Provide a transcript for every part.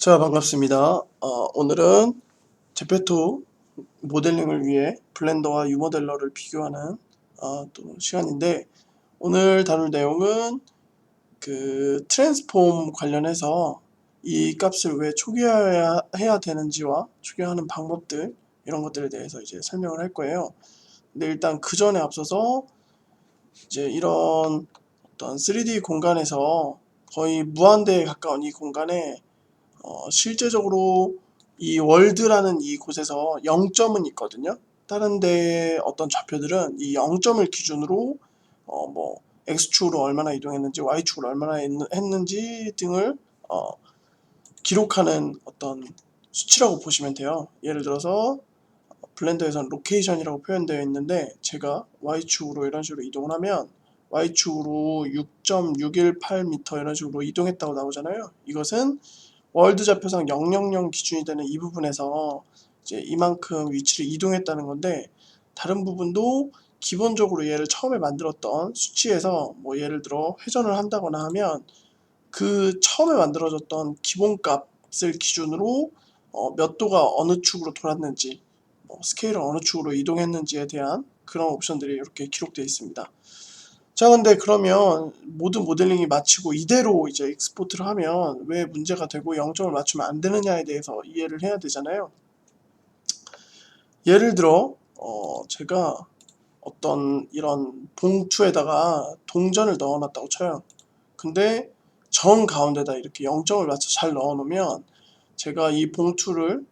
자, 반갑습니다. 오늘은 제페토 모델링을 위해 블렌더와 유모델러를 비교하는 또 시간인데, 오늘 다룰 내용은 그 트랜스폼 관련해서 이 값을 왜 초기화해야 되는지와 초기화하는 방법들, 이런 것들에 대해서 이제 설명을 할 거예요. 근데 일단 그 전에 앞서서 이제 이런 어떤 3D 공간에서 거의 무한대에 가까운 이 공간에 실제적으로 이 월드라는 이 곳에서 0점은 있거든요. 다른 데 어떤 좌표들은 이 0점을 기준으로 뭐 X축으로 얼마나 이동했는지 Y축으로 얼마나 했는지 등을 기록하는 어떤 수치라고 보시면 돼요. 예를 들어서 블렌더에서는 로케이션이라고 표현되어 있는데, 제가 Y축으로 이런 식으로 이동을 하면 Y축으로 6.618m 이런 식으로 이동했다고 나오잖아요. 이것은 월드 좌표상 000 기준이 되는 이 부분에서 이제 이만큼 위치를 이동했다는 건데, 다른 부분도 기본적으로 얘를 처음에 만들었던 수치에서 뭐 예를 들어 회전을 한다거나 하면 그 처음에 만들어졌던 기본값을 기준으로 몇 도가 어느 축으로 돌았는지, 스케일을 어느 축으로 이동했는지에 대한 그런 옵션들이 이렇게 기록되어 있습니다. 자, 근데 그러면 모든 모델링이 마치고 이대로 이제 익스포트를 하면 왜 문제가 되고 0점을 맞추면 안 되느냐에 대해서 이해를 해야 되잖아요. 예를 들어 제가 어떤 이런 봉투에다가 동전을 넣어놨다고 쳐요. 근데 정 가운데다 이렇게 0점을 맞춰 잘 넣어놓으면, 제가 이 봉투를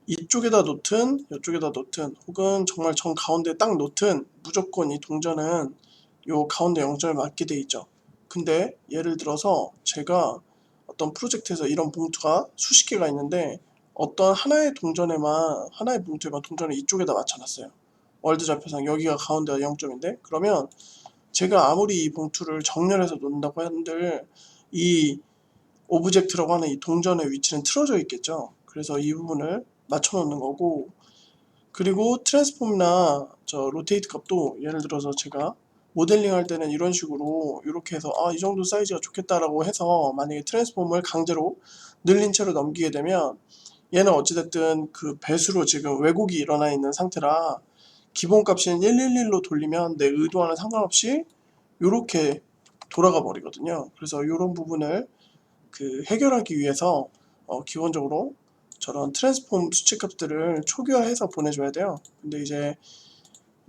이쪽에다 놓든 이쪽에다 놓든 혹은 정말 정 가운데 딱 놓든 무조건 이 동전은 요 가운데 0점을 맞게 돼 있죠. 근데 예를 들어서 제가 어떤 프로젝트에서 이런 봉투가 수십 개가 있는데, 어떤 하나의 봉투에만 동전을 이쪽에다 맞춰놨어요. 월드 좌표상 여기가 가운데가 0점인데, 그러면 제가 아무리 이 봉투를 정렬해서 놓는다고 한들 이 오브젝트라고 하는 이 동전의 위치는 틀어져 있겠죠. 그래서 이 부분을 맞춰 놓는 거고, 그리고 트랜스폼이나 로테이트 값도 예를 들어서 제가 모델링 할 때는 이런 식으로 이렇게 해서 이 정도 사이즈가 좋겠다라고 해서 만약에 트랜스폼을 강제로 늘린 채로 넘기게 되면, 얘는 어찌됐든 그 배수로 지금 왜곡이 일어나 있는 상태라 기본값인 111로 돌리면 내 의도와는 상관없이 이렇게 돌아가 버리거든요. 그래서 이런 부분을 해결하기 위해서 기본적으로 저런 트랜스폼 수치값들을 초기화해서 보내줘야 돼요. 근데 이제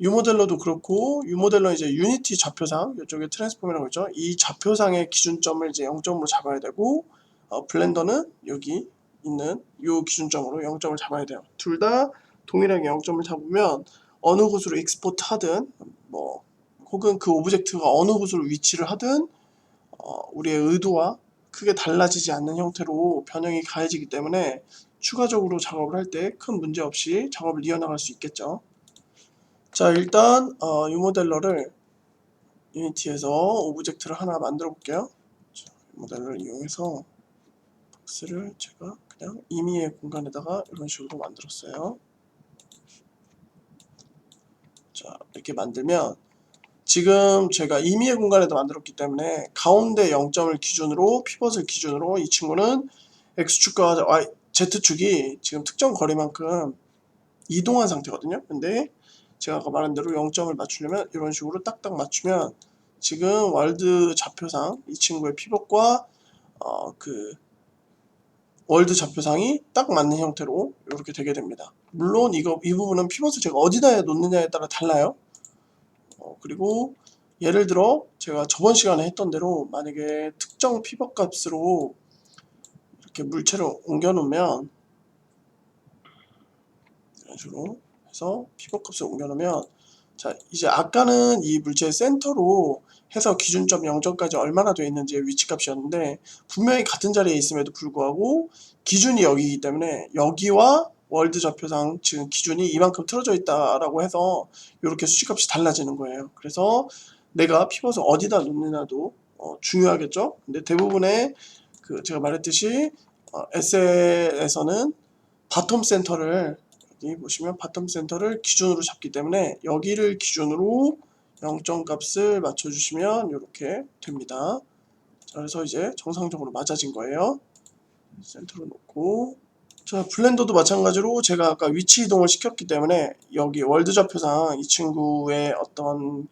유모델러도 그렇고, 유모델러 이제 유니티 좌표상, 이쪽에 트랜스폼이라고 했죠. 이 좌표상의 기준점을 이제 0점으로 잡아야 되고, 블렌더는 여기 있는 이 기준점으로 0점을 잡아야 돼요. 둘 다 동일하게 0점을 잡으면 어느 곳으로 익스포트 하든, 뭐 혹은 그 오브젝트가 어느 곳으로 위치를 하든 우리의 의도와 크게 달라지지 않는 형태로 변형이 가해지기 때문에 추가적으로 작업을 할 때 큰 문제 없이 작업을 이어나갈 수 있겠죠. 자, 일단 유모델러를 유니티에서 오브젝트를 하나 만들어 볼게요. 유모델러를 이용해서 박스를 제가 그냥 임의의 공간에다가 이런 식으로 만들었어요. 자, 이렇게 만들면 지금 제가 임의의 공간에다 만들었기 때문에 가운데 0점을 기준으로, 피벗을 기준으로 이 친구는 X축과 Z축이 지금 특정 거리만큼 이동한 상태거든요. 근데 제가 아까 말한 대로 0점을 맞추려면 이런 식으로 딱딱 맞추면 지금 월드 좌표상 이 친구의 피벗과 그 월드 좌표상이 딱 맞는 형태로 이렇게 되게 됩니다. 물론 이 부분은 피벗을 제가 어디다 놓느냐에 따라 달라요. 그리고 예를 들어 제가 저번 시간에 했던 대로 만약에 특정 피벗 값으로 이렇게 물체를 옮겨 놓으면, 이런 식으로 해서 피벗 값을 옮겨 놓으면, 자, 이제 아까는 이 물체의 센터로 해서 기준점 0점까지 얼마나 되어 있는지의 위치값이었는데, 분명히 같은 자리에 있음에도 불구하고 기준이 여기이기 때문에 여기와 월드 좌표상 지금 기준이 이만큼 틀어져 있다라고 해서 이렇게 수치값이 달라지는 거예요. 그래서 내가 피벗을 어디다 놓느냐도 중요하겠죠. 근데 대부분의 제가 말했듯이 에셀에서는 바텀 센터를, 여기 보시면 바텀 센터를 기준으로 잡기 때문에 여기를 기준으로 0점 값을 맞춰주시면 이렇게 됩니다. 자, 그래서 이제 정상적으로 맞아진 거예요. 센터로 놓고, 자, 블렌더도 마찬가지로 제가 아까 위치 이동을 시켰기 때문에 여기 월드 좌표상 이 친구의 어떤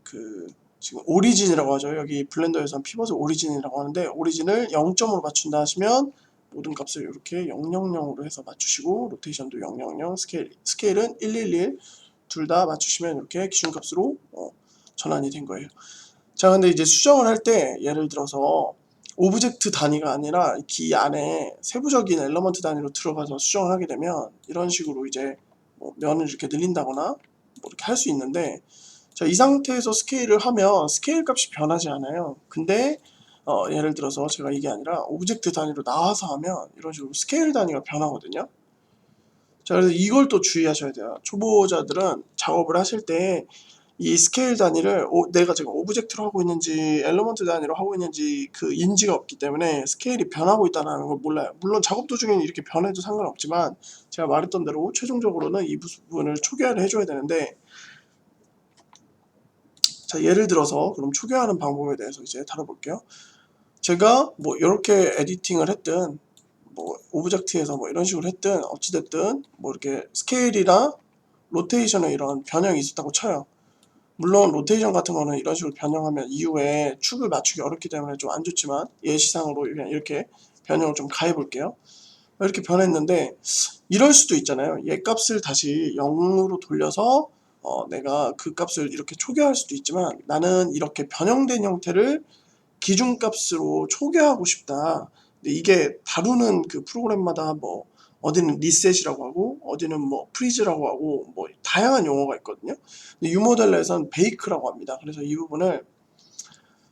지금 오리진이라고 하죠. 여기 블렌더에서는 피벗을 오리진이라고 하는데, 오리진을 0점으로 맞춘다 하시면 모든 값을 이렇게 000으로 해서 맞추시고, 로테이션도 000, 스케일은 111 둘 다 맞추시면 이렇게 기준값으로 전환이 된 거예요. 자, 근데 이제 수정을 할 때 예를 들어서 오브젝트 단위가 아니라 키 안에 세부적인 엘러먼트 단위로 들어가서 수정을 하게 되면 이런 식으로 이제 면을 이렇게 늘린다거나 이렇게 할 수 있는데, 자, 이 상태에서 스케일을 하면 스케일 값이 변하지 않아요. 근데 예를 들어서 제가 이게 아니라 오브젝트 단위로 나와서 하면 이런 식으로 스케일 단위가 변하거든요. 자, 그래서 이걸 또 주의하셔야 돼요. 초보자들은 작업을 하실 때 이 스케일 단위를 내가 지금 오브젝트로 하고 있는지 엘리먼트 단위로 하고 있는지 그 인지가 없기 때문에 스케일이 변하고 있다는 걸 몰라요. 물론 작업 도중에는 이렇게 변해도 상관없지만 제가 말했던 대로 최종적으로는 이 부분을 초기화를 해줘야 되는데, 자, 예를 들어서 그럼 초기화하는 방법에 대해서 이제 다뤄볼게요. 제가 뭐 이렇게 에디팅을 했든 뭐 오브젝트에서 뭐 이런 식으로 했든 어찌됐든 뭐 이렇게 스케일이나 로테이션에 이런 변형이 있었다고 쳐요. 물론 로테이션 같은 거는 이런 식으로 변형하면 이후에 축을 맞추기 어렵기 때문에 좀 안 좋지만 예시상으로 그냥 이렇게 변형을 좀 가해 볼게요. 이렇게 변했는데 이럴 수도 있잖아요. 얘 값을 다시 0으로 돌려서 내가 그 값을 이렇게 초기화할 수도 있지만, 나는 이렇게 변형된 형태를 기준값으로 초기화하고 싶다. 근데 이게 다루는 그 프로그램마다 뭐 어디는 리셋이라고 하고 어디는 뭐 프리즈라고 하고 뭐 다양한 용어가 있거든요. 근데 유모델러에서는 베이크라고 합니다. 그래서 이 부분을,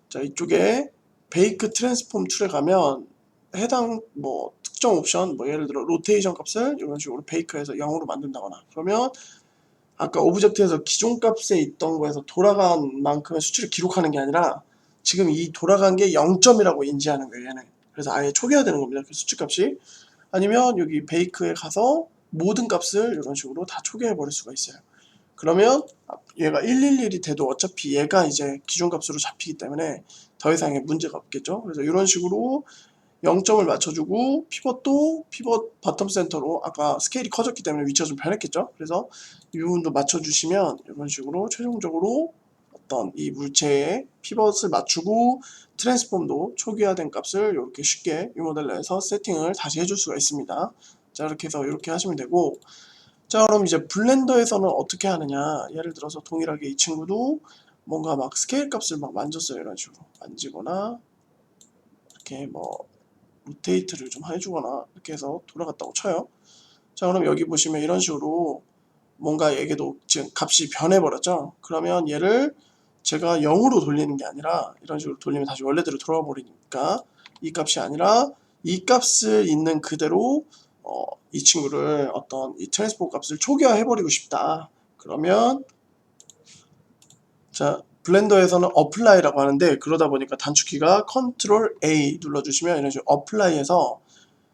자, 이쪽에 베이크 트랜스폼 툴에 가면 해당 뭐 특정 옵션, 뭐 예를 들어 로테이션 값을 이런 식으로 베이크해서 0으로 만든다거나, 그러면 아까 오브젝트에서 기존 값에 있던 거에서 돌아간 만큼의 수치를 기록하는 게 아니라 지금 이 돌아간 게 0점이라고 인지하는 거예요, 얘는. 그래서 아예 초기화되는 겁니다, 그 수치 값이. 아니면 여기 베이크에 가서 모든 값을 이런 식으로 다 초기화해 버릴 수가 있어요. 그러면 얘가 111이 돼도 어차피 얘가 이제 기준값으로 잡히기 때문에 더 이상의 문제가 없겠죠. 그래서 이런 식으로 0점을 맞춰주고, 피벗도 피벗 바텀 센터로, 아까 스케일이 커졌기 때문에 위치가 좀 변했겠죠. 그래서 이 부분도 맞춰주시면 이런 식으로 최종적으로 어떤 이 물체의 피벗을 맞추고 트랜스폼도 초기화된 값을 이렇게 쉽게 이 모델러에서 세팅을 다시 해줄 수가 있습니다. 자, 이렇게 해서 이렇게 하시면 되고, 자, 그럼 이제 블렌더에서는 어떻게 하느냐. 예를 들어서 동일하게 이 친구도 뭔가 막 스케일 값을 막 만졌어요. 이런 식으로 만지거나 이렇게 뭐 로테이트를 좀 해주거나 이렇게 해서 돌아갔다고 쳐요. 자, 그럼 여기 보시면 이런 식으로 뭔가 얘기도 지금 값이 변해버렸죠. 그러면 얘를 제가 0으로 돌리는 게 아니라 이런 식으로 돌리면 다시 원래대로 돌아와 버리니까, 이 값이 아니라 이 값을 있는 그대로 이 친구를 어떤 이 트랜스포 값을 초기화 해버리고 싶다. 그러면, 자, 블렌더에서는 어플라이라고 하는데, 그러다 보니까 단축키가 컨트롤 A 눌러주시면 이런 식으로 어플라이에서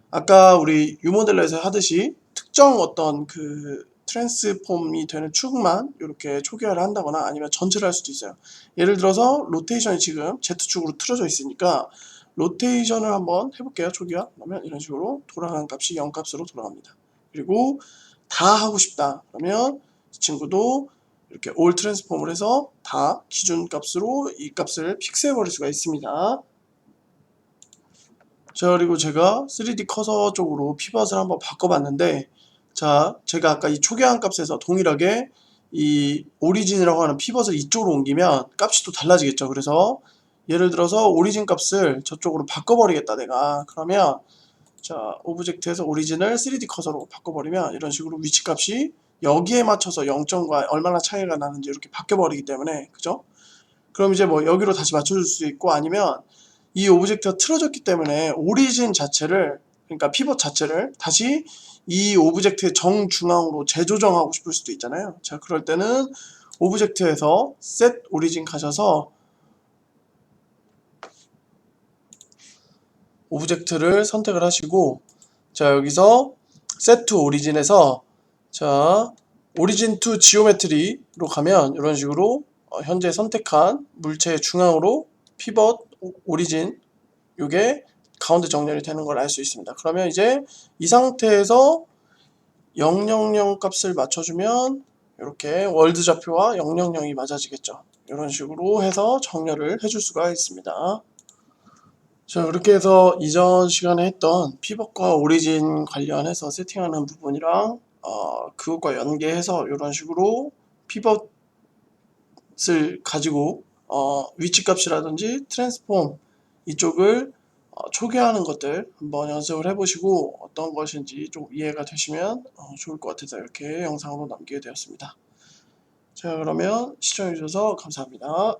아까 우리 유모델러에서 하듯이 특정 어떤 그 트랜스폼이 되는 축만 이렇게 초기화를 한다거나 아니면 전체를 할 수도 있어요. 예를 들어서 로테이션이 지금 Z축으로 틀어져 있으니까 로테이션을 한번 해볼게요. 초기화. 그러면 이런 식으로 돌아가는 값이 0값으로 돌아갑니다. 그리고 다 하고 싶다. 그러면 이 친구도 이렇게 올 트랜스폼을 해서 다 기준값으로 이 값을 픽스해 버릴 수가 있습니다. 자, 그리고 제가 3D 커서 쪽으로 피벗을 한번 바꿔봤는데, 자, 제가 아까 이 초기화 값에서 동일하게 이 오리진이라고 하는 피벗을 이쪽으로 옮기면 값이 또 달라지겠죠. 그래서 예를 들어서 오리진 값을 저쪽으로 바꿔버리겠다 내가. 그러면 자, 오브젝트에서 오리진을 3D 커서로 바꿔버리면 이런 식으로 위치 값이 여기에 맞춰서 0점과 얼마나 차이가 나는지 이렇게 바뀌어버리기 때문에, 그죠? 그럼 이제 뭐 여기로 다시 맞춰줄 수 있고, 아니면 이 오브젝트가 틀어졌기 때문에 오리진 자체를, 그러니까 피벗 자체를 다시 이 오브젝트의 정중앙으로 재조정하고 싶을 수도 있잖아요. 자, 그럴 때는 오브젝트에서 set origin 가셔서 오브젝트를 선택을 하시고, 자, 여기서 set to origin에서 자, origin to geometry로 가면 이런 식으로 현재 선택한 물체의 중앙으로 피벗 오리진, 요게 가운데 정렬이 되는 걸 알 수 있습니다. 그러면 이제 이 상태에서 000 값을 맞춰주면 이렇게 월드 좌표와 000이 맞아지겠죠. 이런 식으로 해서 정렬을 해줄 수가 있습니다. 자, 그렇게 해서 이전 시간에 했던 피벗과 오리진 관련해서 세팅하는 부분이랑 그것과 연계해서 이런 식으로 피벗을 가지고 위치값이라든지 트랜스폼 이쪽을 초기화하는 것들 한번 연습을 해보시고 어떤 것인지 좀 이해가 되시면 좋을 것 같아서 이렇게 영상으로 남기게 되었습니다. 자, 그러면 시청해주셔서 감사합니다.